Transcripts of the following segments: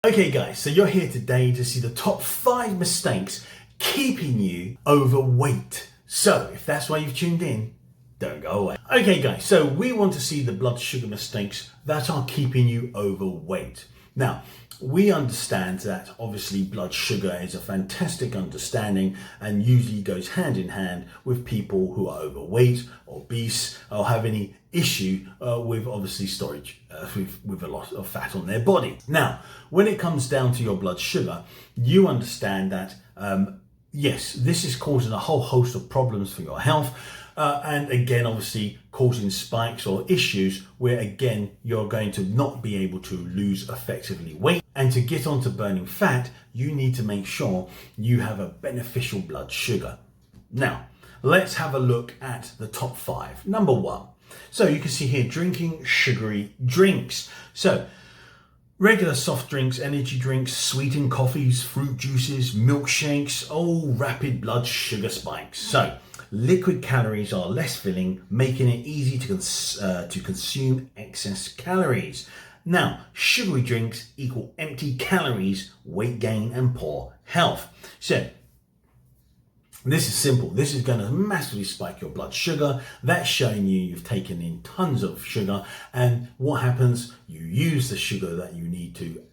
Okay guys, so you're here today to see the top 5 mistakes keeping you overweight. So if that's why you've tuned in, don't go away. Okay guys, so we want to see the blood sugar mistakes that are keeping you overweight. Now, we understand that obviously blood sugar is a fantastic understanding and usually goes hand in hand with people who are overweight, obese, or have any issue with obviously storage, with a lot of fat on their body. Now, when it comes down to your blood sugar, you understand that yes, this is causing a whole host of problems for your health. And again, obviously causing spikes or issues where again, you're going to not be able to lose effectively weight. And to get onto burning fat, you need to make sure you have a beneficial blood sugar. Now, let's have a look at the top 5. Number 1. So you can see here, drinking sugary drinks. So regular soft drinks, energy drinks, sweetened coffees, fruit juices, milkshakes, all rapid blood sugar spikes. So liquid calories are less filling, making it easy to consume excess calories. Now, sugary drinks equal empty calories, weight gain and poor health. So this is simple. This is going to massively spike your blood sugar. That's showing you've taken in tons of sugar. And what happens? You use the sugar that you need to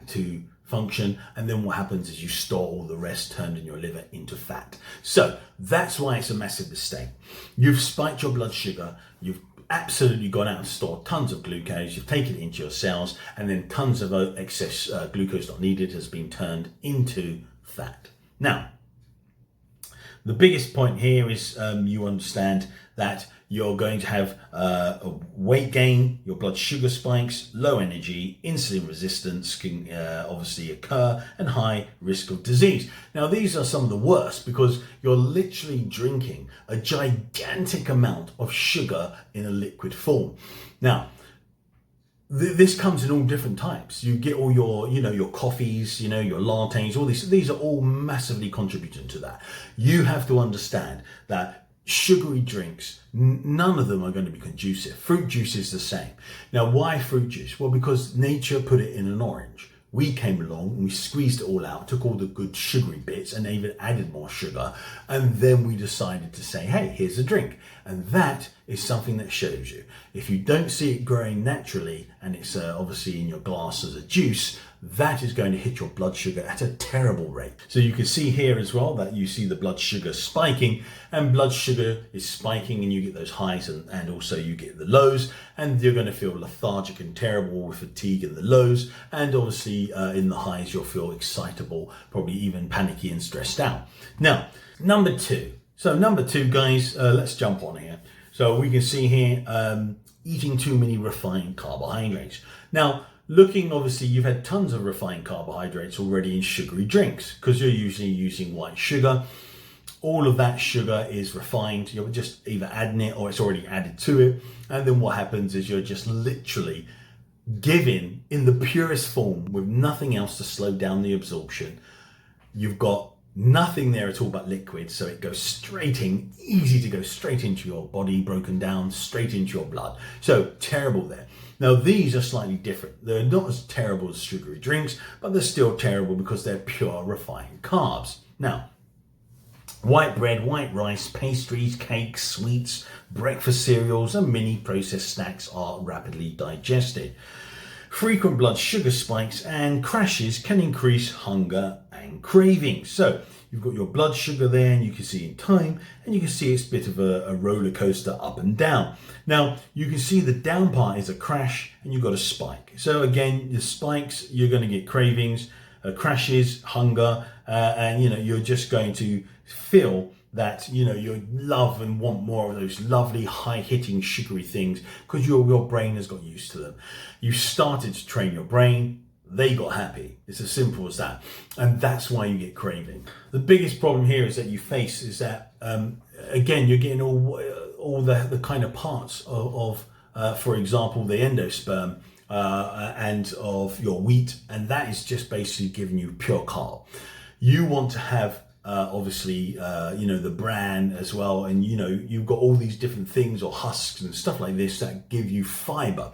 to function, and then what happens is you store all the rest turned in your liver into fat. So that's why it's a massive mistake. You've spiked your blood sugar. You've absolutely gone out and stored tons of glucose. You've taken it into your cells, and then tons of excess glucose not needed has been turned into fat. Now, the biggest point here is you understand that you're going to have a weight gain, your blood sugar spikes, low energy, insulin resistance can obviously occur, and high risk of disease. Now, these are some of the worst because you're literally drinking a gigantic amount of sugar in a liquid form. Now, this comes in all different types. You get all your, your coffees, your lattes, all these are all massively contributing to that. You have to understand that sugary drinks, none of them are going to be conducive. Fruit juice is the same. Now, why fruit juice? Well, because nature put it in an orange. We came along and we squeezed it all out, took all the good sugary bits and even added more sugar. And then we decided to say, hey, here's a drink. And that is something that shows you. If you don't see it growing naturally and it's obviously in your glass as a juice, that is going to hit your blood sugar at a terrible rate. So you can see here as well that you see the blood sugar spiking, and blood sugar is spiking and you get those highs and also you get the lows, and you're going to feel lethargic and terrible with fatigue in the lows, and obviously in the highs you'll feel excitable, probably even panicky and stressed out. Now, number 2. So number 2, guys, let's jump on here. So we can see here, eating too many refined carbohydrates. Now, obviously you've had tons of refined carbohydrates already in sugary drinks because you're usually using white sugar. All of that sugar is refined. You're just either adding it or it's already added to it. And then what happens is you're just literally giving in the purest form with nothing else to slow down the absorption. You've got nothing there at all but liquid, so it goes easy to go straight into your body, broken down, straight into your blood. So terrible there. Now, these are slightly different. They're not as terrible as sugary drinks, but they're still terrible because they're pure refined carbs. Now, white bread, white rice, pastries, cakes, sweets, breakfast cereals, and mini processed snacks are rapidly digested. Frequent blood sugar spikes and crashes can increase hunger and cravings. So you've got your blood sugar there, and you can see in time, and you can see it's a bit of a roller coaster up and down. Now, you can see the down part is a crash, and you've got a spike. So again, the spikes, you're going to get cravings, crashes, hunger, and you're just going to feel that you love and want more of those lovely high-hitting sugary things because your brain has got used to them. You started to train your brain, they got happy. It's as simple as that, and that's why you get craving. The biggest problem here is that you face is that again, you're getting all the kind of parts of for example, the endosperm and of your wheat, and that is just basically giving you pure carb. You want to have obviously the bran as well, and you've got all these different things or husks and stuff like this that give you fiber.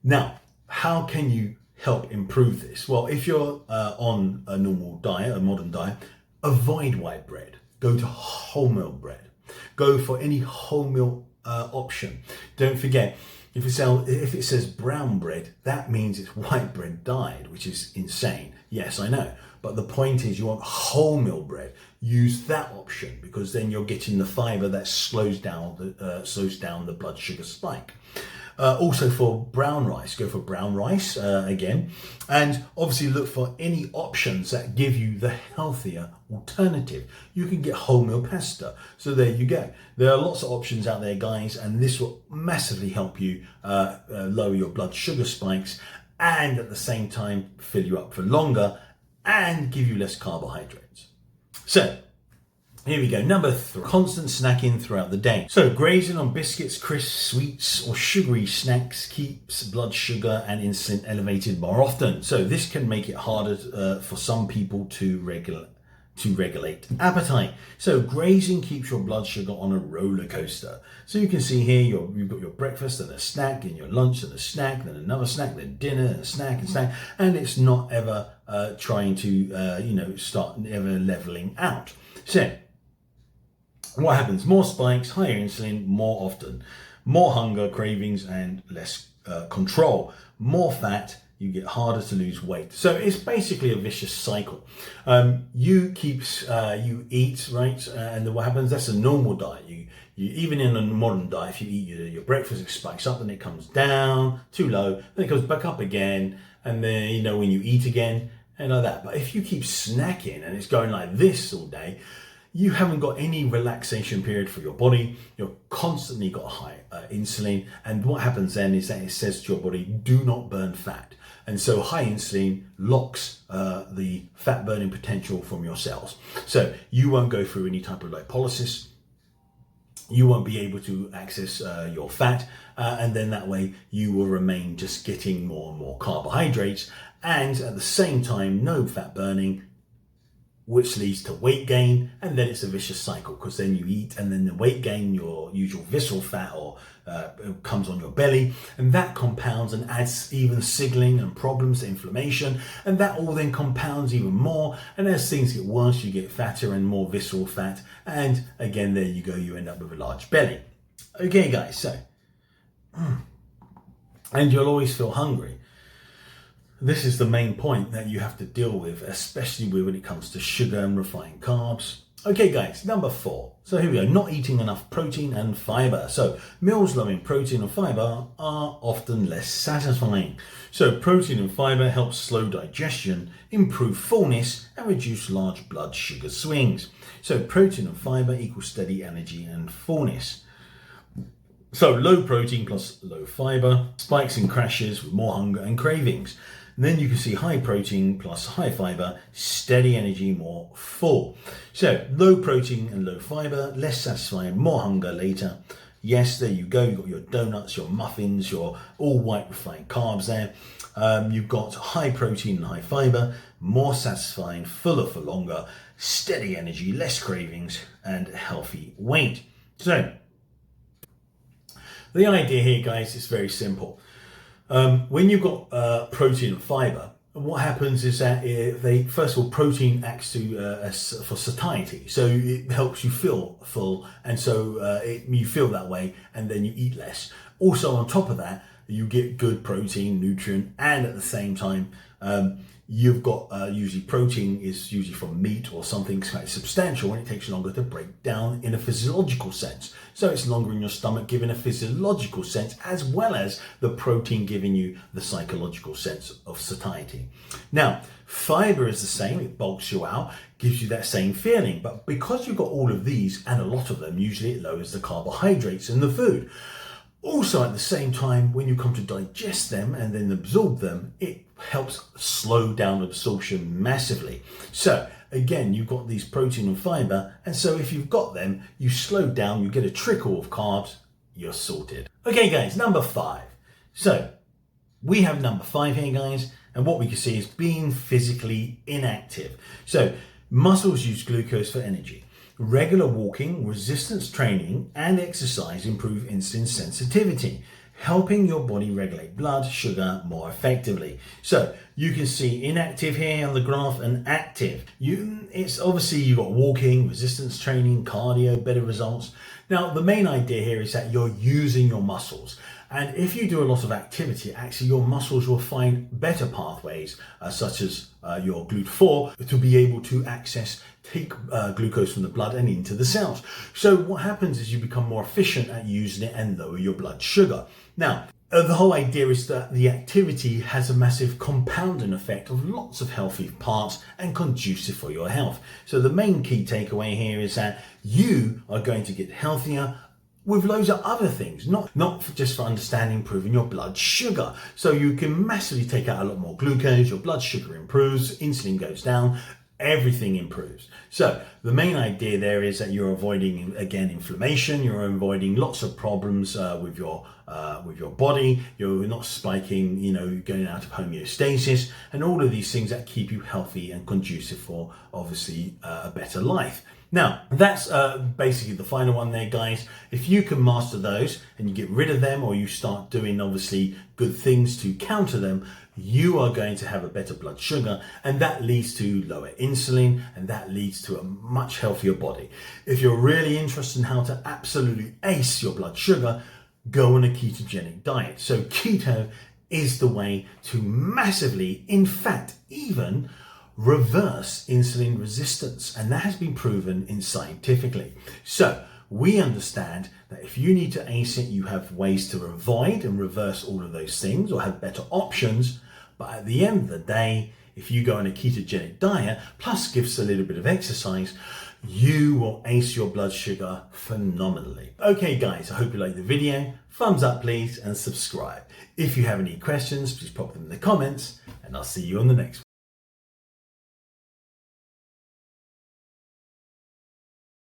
Now, how can you help improve this? Well, if you're on a normal diet, a modern diet, avoid white bread. Go to wholemeal bread. Go for any wholemeal option. Don't forget, if it says brown bread, that means it's white bread dyed, which is insane. Yes, I know. But the point is, you want wholemeal bread. Use that option, because then you're getting the fiber that slows down the blood sugar spike. Also for brown rice, go for brown rice again, and obviously look for any options that give you the healthier alternative. You can get wholemeal pasta. So there you go. There are lots of options out there, guys, and this will massively help you lower your blood sugar spikes, and at the same time fill you up for longer and give you less carbohydrates. So here we go. Number 3, constant snacking throughout the day. So grazing on biscuits, crisps, sweets, or sugary snacks keeps blood sugar and insulin elevated more often. So this can make it harder for some people to regulate appetite. So grazing keeps your blood sugar on a roller coaster. So you can see here you've got your breakfast and a snack, and your lunch and a snack, then another snack, then dinner and a snack and snack, and it's not ever trying to start ever leveling out. So what happens? More spikes, higher insulin, more often, more hunger, cravings, and less control. More fat, you get harder to lose weight. So it's basically a vicious cycle. You eat, right? And what happens? That's a normal diet. You even in a modern diet, if you eat your breakfast, it spikes up, then it comes down too low, then it goes back up again, and then when you eat again, and like that. But if you keep snacking and it's going like this all day, you haven't got any relaxation period for your body. You're constantly got high insulin, and what happens then is that it says to your body, do not burn fat. And so high insulin locks the fat burning potential from your cells. So you won't go through any type of lipolysis. You won't be able to access your fat, and then that way you will remain just getting more and more carbohydrates, and at the same time no fat burning, which leads to weight gain, and then it's a vicious cycle, because then you eat and then the weight gain, your usual visceral fat comes on your belly, and that compounds and adds even signaling and problems, inflammation, and that all then compounds even more, and as things get worse you get fatter and more visceral fat, and again there you go, you end up with a large belly. Okay guys, so and you'll always feel hungry. This is the main point that you have to deal with, especially when it comes to sugar and refined carbs. Okay guys, number 4. So here we go, not eating enough protein and fiber. So meals low in protein and fiber are often less satisfying. So protein and fiber help slow digestion, improve fullness, and reduce large blood sugar swings. So protein and fiber equals steady energy and fullness. So low protein plus low fiber, spikes and crashes with more hunger and cravings. And then you can see high protein plus high fiber, steady energy, more full. So low protein and low fiber, less satisfying, more hunger later. Yes, there you go. You've got your donuts, your muffins, your all white refined carbs there. You've got high protein and high fiber, more satisfying, fuller for longer, steady energy, less cravings, and healthy weight. So the idea here, guys, is very simple. When you've got protein and fiber, what happens is that first of all, protein acts for satiety, so it helps you feel full, and so you feel that way, and then you eat less. Also, on top of that, you get good protein, nutrient, and at the same time, you've got usually protein is usually from meat or something quite substantial, and it takes longer to break down in a physiological sense. So it's longer in your stomach, giving a physiological sense, as well as the protein giving you the psychological sense of satiety. Now, fiber is the same, it bulks you out, gives you that same feeling, but because you've got all of these, and a lot of them, usually it lowers the carbohydrates in the food. Also, at the same time, when you come to digest them and then absorb them, it helps slow down absorption massively. So again, you've got these protein and fiber, and so if you've got them, you slow down, you get a trickle of carbs, you're sorted. Okay guys, number 5. So we have number 5 here, guys, and what we can see is being physically inactive. So muscles use glucose for energy. Regular walking, resistance training, and exercise improve insulin sensitivity. helping your body regulate blood sugar more effectively. So you can see inactive here on the graph and active. It's obviously you've got walking, resistance training, cardio, better results. Now, the main idea here is that you're using your muscles. And if you do a lot of activity, actually your muscles will find better pathways, such as your GLUT4, to be able to take glucose from the blood and into the cells. So what happens is you become more efficient at using it and lower your blood sugar. Now, the whole idea is that the activity has a massive compounding effect of lots of healthy parts and conducive for your health. So the main key takeaway here is that you are going to get healthier with loads of other things, not just for understanding improving your blood sugar. So you can massively take out a lot more glucose, your blood sugar improves, insulin goes down, everything improves. So the main idea there is that you're avoiding, again, inflammation, you're avoiding lots of problems with your body, you're not spiking, going out of homeostasis, and all of these things that keep you healthy and conducive for, obviously, a better life. Now, that's basically the final one there, guys. If you can master those and you get rid of them, or you start doing, obviously, good things to counter them, you are going to have a better blood sugar, and that leads to lower insulin, and that leads to a much healthier body. If you're really interested in how to absolutely ace your blood sugar, go on a ketogenic diet. So keto is the way to massively, in fact, even reverse insulin resistance, and that has been proven scientifically. So we understand that if you need to ace it, you have ways to avoid and reverse all of those things, or have better options. But at the end of the day, if you go on a ketogenic diet plus gives a little bit of exercise, you will ace your blood sugar phenomenally. Okay guys, I hope you liked the video. Thumbs up please, and subscribe. If you have any questions, please pop them in the comments, and I'll see you on the next one.